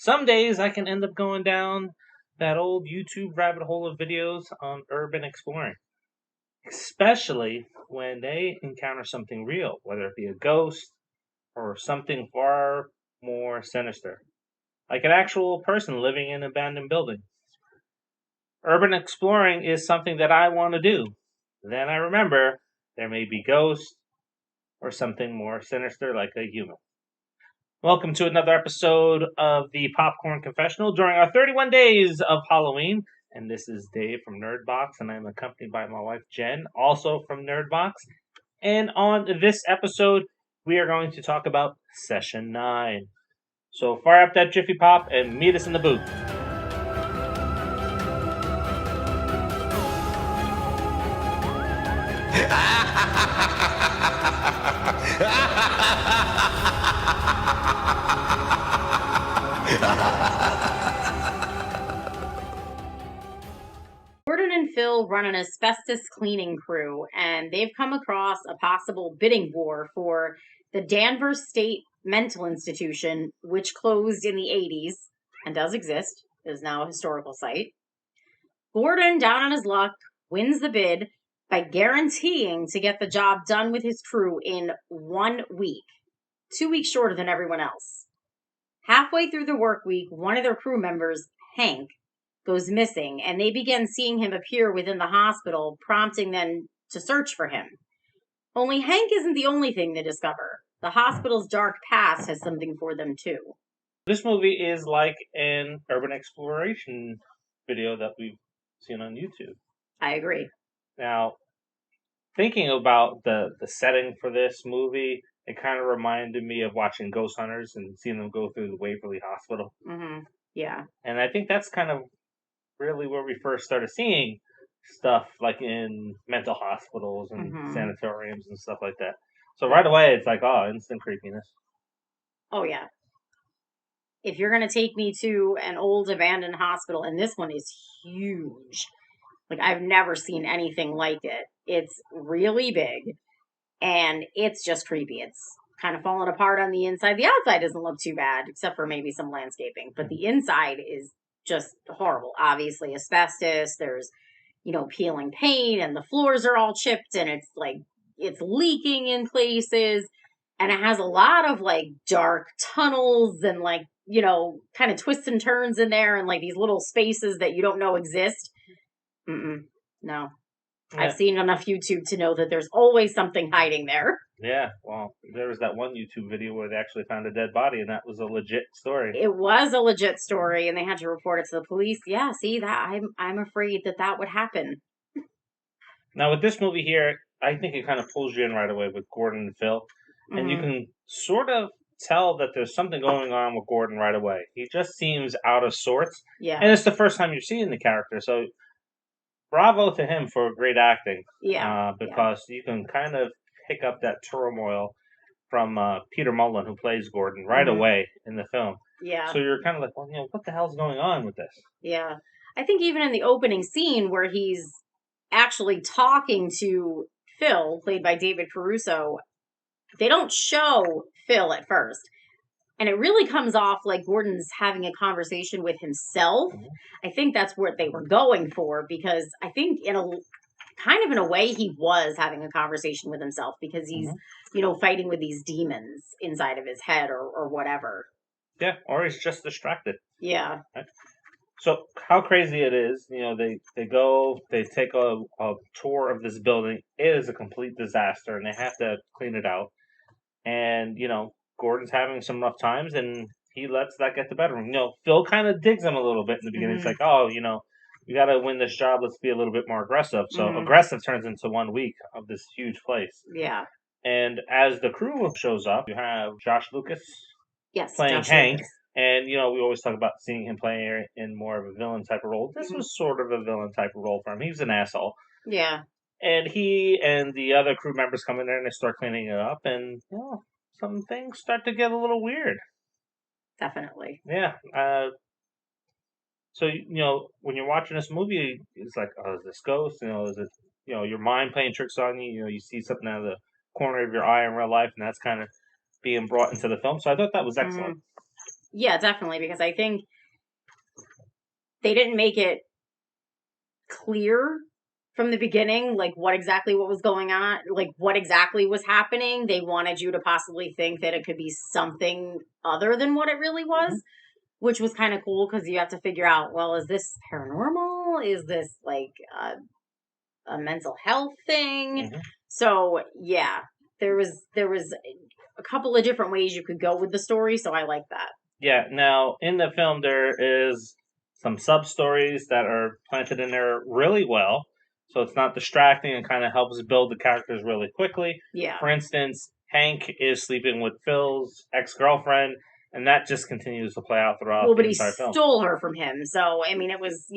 some days I can end up going down that old YouTube rabbit hole of videos on urban exploring, especially when they encounter something real, whether it be a ghost or something far more sinister, like an actual person living in an abandoned building. Urban exploring is something that I want to do. Then I remember there may be ghosts or something more sinister like a human. Welcome to another episode of the Popcorn Confessional during our 31 days of Halloween. And this is Dave from nERD, and I'm accompanied by my wife Jenn, also from nERD. And on this episode, we are going to talk about Session 9. So fire up that Jiffy Pop and meet us in the booth. Gordon and Phil run an asbestos cleaning crew, and they've come across a possible bidding war for the Danvers State Mental Institution, which closed in the 80s and does exist, is now a historical site. Gordon, down on his luck, wins the bid by guaranteeing to get the job done with his crew in 1 week, 2 weeks shorter than everyone else. Halfway through the work week, one of their crew members, Hank, goes missing, and they begin seeing him appear within the hospital, prompting them to search for him. Only Hank isn't the only thing they discover. The hospital's dark past has something for them, too. This movie is like an urban exploration video that we've seen on YouTube. I agree. Now, thinking about the setting for this movie, it kind of reminded me of watching Ghost Hunters and seeing them go through the Waverly Hospital. Mm-hmm. Yeah. And I think that's kind of really where we first started seeing stuff like in mental hospitals and sanatoriums and stuff like that. So right away, it's like, oh, instant creepiness. Oh, yeah. If you're going to take me to an old abandoned hospital, and this one is huge, like I've never seen anything like it. It's really big, and it's just creepy. It's kind of falling apart on the inside. The outside doesn't look too bad, except for maybe some landscaping, but the inside is just horrible. Obviously, asbestos, there's, peeling paint, and the floors are all chipped, and it's leaking in places, and it has a lot of dark tunnels and kind of twists and turns in there, and these little spaces that you don't know exist. No. Yeah. I've seen enough YouTube to know that there's always something hiding there. Yeah, well, there was that one YouTube video where they actually found a dead body, and that was a legit story. It was a legit story, and they had to report it to the police. Yeah, see, that I'm afraid that would happen. Now, with this movie here, I think it kind of pulls you in right away with Gordon and Phil, and you can sort of tell that there's something going on with Gordon right away. He just seems out of sorts, and it's the first time you're seeing the character, so bravo to him for great acting. Yeah. Because you can kind of pick up that turmoil from Peter Mullen, who plays Gordon, right away in the film. Yeah. So you're kind of like, well, what the hell's going on with this? Yeah. I think even in the opening scene where he's actually talking to Phil, played by David Caruso, they don't show Phil at first. And it really comes off like Gordon's having a conversation with himself. I think that's what they were going for, because I think in a way he was having a conversation with himself, because he's, fighting with these demons inside of his head or whatever. Yeah, or he's just distracted. Yeah. Right? So how crazy it is, they take a tour of this building. It is a complete disaster, and they have to clean it out. And, Gordon's having some rough times, and he lets that get the better of him. Phil kind of digs him a little bit in the beginning. It's like, oh, we got to win this job. Let's be a little bit more aggressive. So aggressive turns into 1 week of this huge place. Yeah. And as the crew shows up, you have Josh Lucas playing Josh Hank. Lucas. And, we always talk about seeing him playing in more of a villain type of role. This was sort of a villain type of role for him. He was an asshole. Yeah. And he and the other crew members come in there and they start cleaning it up. And, some things start to get a little weird. Definitely. Yeah. So, when you're watching this movie, it's like, oh, is this ghost? Is it, your mind playing tricks on you? You see something out of the corner of your eye in real life, and that's kind of being brought into the film. So I thought that was excellent. Yeah, definitely, because I think they didn't make it clear from the beginning, like what was going on, like what exactly was happening. They wanted you to possibly think that it could be something other than what it really was, Mhm. which was kind of cool because you have to figure out, well, is this paranormal? Is this like a mental health thing? Mhm. So yeah, there was a couple of different ways you could go with the story, so I like that. Yeah. Now, in the film, there is some sub stories that are planted in there really well, so it's not distracting and kind of helps build the characters really quickly. Yeah. For instance, Hank is sleeping with Phil's ex girlfriend, and that just continues to play out throughout Well, the but he entire film. stole her from him, so I mean, it was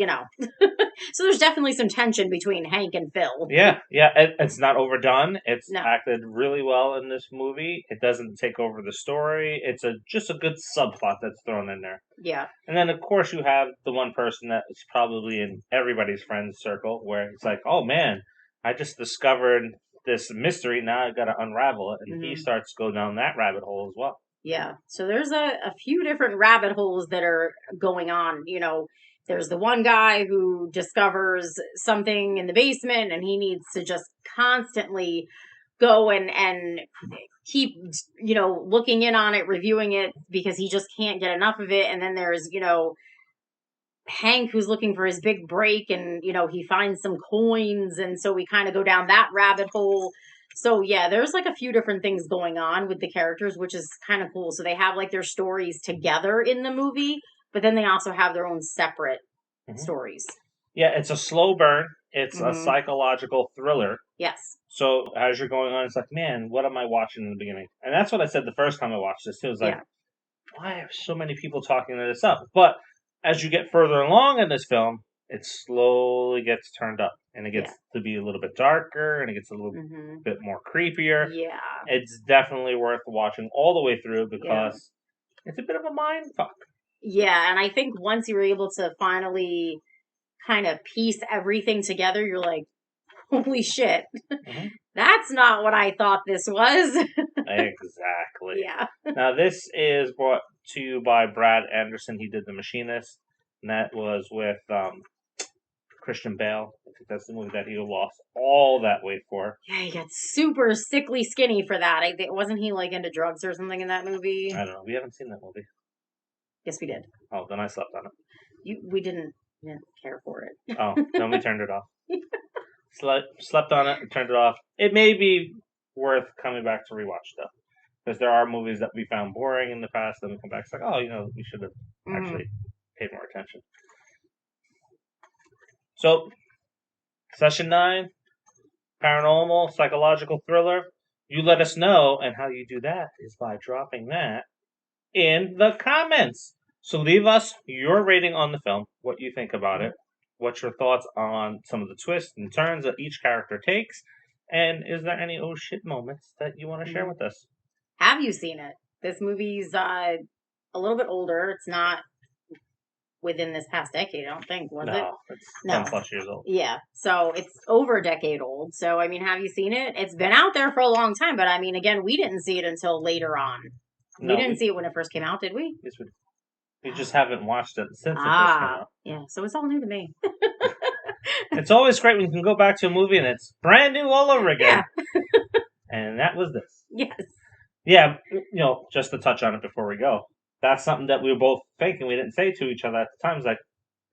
so there's definitely some tension between Hank and Phil. Yeah, yeah, it's not overdone. It's No. acted really well in this movie. It doesn't take over the story. It's a just a good subplot that's thrown in there. Yeah. And then, of course, you have the one person that is probably in everybody's friends circle where it's like, oh man, I just discovered this mystery. Now I got to unravel it. And he Hmm. starts to go down that rabbit hole as well. Yeah. So there's a few different rabbit holes that are going on. There's the one guy who discovers something in the basement and he needs to just constantly go and keep looking in on it, reviewing it because he just can't get enough of it. And then there's Hank who's looking for his big break and he finds some coins and so we kind of go down that rabbit hole. So yeah, there's like a few different things going on with the characters, which is kind of cool. So they have like their stories together in the movie, but then they also have their own separate Hmm. stories. Yeah, it's a slow burn. It's a Hmm. psychological thriller. Yes. So as you're going on, it's like, man, what am I watching in the beginning? And that's what I said the first time I watched this too. It was like, Yeah. why are so many people talking to this up? But as you get further along in this film, it slowly gets turned up and it Yeah. gets to be a little bit darker and it gets a little Hmm. bit more creepier. Yeah. It's definitely worth watching all the way through Yeah. because it's a bit of a mind fuck. Yeah. And I think once you were able to finally kind of piece everything together, you're like, holy shit, Hmm. that's not what I thought this was. Exactly. Yeah. Now, this is brought to you by Brad Anderson. He did The Machinist, and that was with Christian Bale. I think that's the movie that he lost all that weight for. Yeah, he got super sickly skinny for that. I think wasn't he like into drugs or something in that movie? I don't know. We haven't seen that movie. Yes, we did. Oh, then I slept on it. We didn't care for it. Oh, then we turned it off. Slept on it and turned it off. It may be worth coming back to rewatch though, because there are movies that we found boring in the past. Then we come back, it's like, oh, we should have Hmm. actually paid more attention. So, session 9, paranormal psychological thriller. You let us know, and how you do that is by dropping that in the comments. So leave us your rating on the film, what you think about it, what's your thoughts on some of the twists and turns that each character takes, and is there any oh shit moments that you want to share Hmm. with us? Have you seen it? This movie's a little bit older. It's not within this past decade. I don't think was it? No, it's No. 10 plus years old. Yeah. So it's over a decade old. So I mean, have you seen it? It's been out there for a long time, but I mean, again, we didn't see it until later on. We No, didn't see it when it first came out, did we? we just haven't watched it since it first came Ah, out. yeah. So it's all new to me. It's always great when you can go back to a movie and it's brand new all over again. Yeah. And that was this. Yes. Yeah, just to touch on it before we go. That's something that we were both thinking. We didn't say to each other at the time. It's like,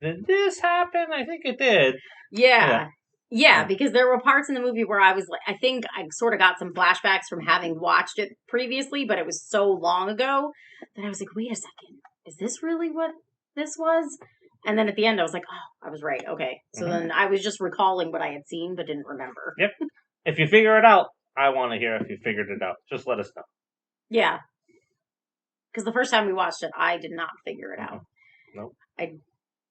did this happen? I think it did. Yeah. Yeah. Yeah, Yeah. because there were parts in the movie where I was like, I think I sort of got some flashbacks from having watched it previously, but it was so long ago that I was like, wait a second, is this really what this was? And then at the end, I was like, oh, I was right. Okay. So Mhm. then I was just recalling what I had seen, but didn't remember. Yep. If you figure it out, I want to hear if you figured it out. Just let us know. Yeah. Because the first time we watched it, I did not figure it out. Nope. I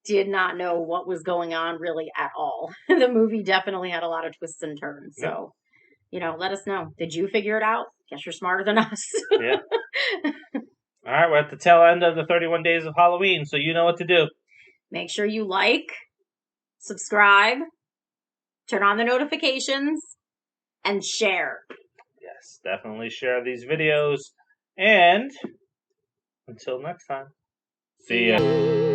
did not know what was going on really at all. The movie definitely had a lot of twists and turns. Yep. So, let us know. Did you figure it out? Guess you're smarter than us. Yeah. All right, we're at the tail end of the 31 days of Halloween, so you know what to do. Make sure you like, subscribe, turn on the notifications, and share. Yes, definitely share these videos. And until next time. See ya.